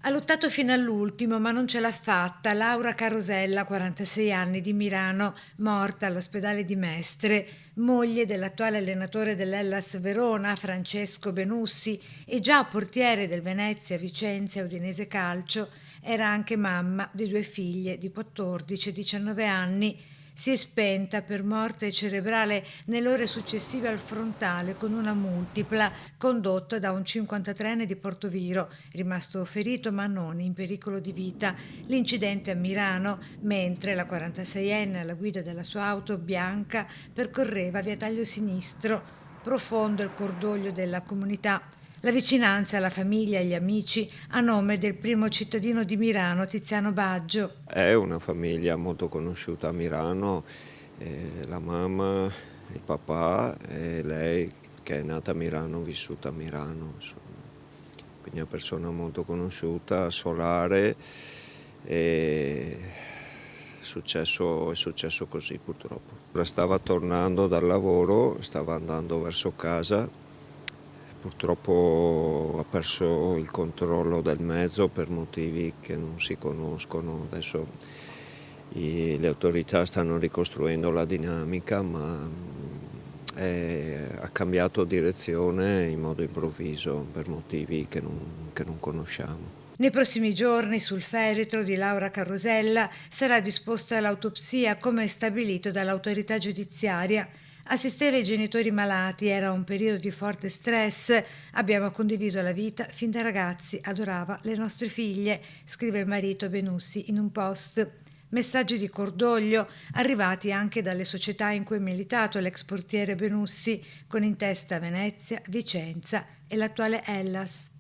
Ha lottato fino all'ultimo, ma non ce l'ha fatta. Laura Carosella, 46 anni, di Milano, morta all'ospedale di Mestre, moglie dell'attuale allenatore dell'Hellas Verona, Francesco Benussi, e già portiere del Venezia, Vicenza e Udinese Calcio, era anche mamma di due figlie di 14 e 19 anni. Si è spenta per morte cerebrale nelle ore successive al frontale con una multipla condotta da un 53enne di Portoviro, rimasto ferito ma non in pericolo di vita. L'incidente a Milano, mentre la 46enne alla guida della sua auto bianca percorreva via Taglio Sinistro. Profondo il cordoglio della comunità. La vicinanza alla famiglia e agli amici a nome del primo cittadino di Milano, Tiziano Baggio. È una famiglia molto conosciuta a Milano, la mamma, il papà e lei che è nata a Milano, vissuta a Milano, insomma. Quindi è una persona molto conosciuta, solare, e è successo così purtroppo. Stava tornando dal lavoro, stava andando verso casa. Purtroppo ha perso il controllo del mezzo per motivi che non si conoscono. Adesso le autorità stanno ricostruendo la dinamica, ma ha cambiato direzione in modo improvviso per motivi che non conosciamo. Nei prossimi giorni sul feretro di Laura Carosella sarà disposta l'autopsia come stabilito dall'autorità giudiziaria. Assisteva i genitori malati, era un periodo di forte stress, abbiamo condiviso la vita fin da ragazzi, adorava le nostre figlie, scrive il marito Benussi in un post. Messaggi di cordoglio arrivati anche dalle società in cui è militato l'ex portiere Benussi, con in testa Venezia, Vicenza e l'attuale Hellas.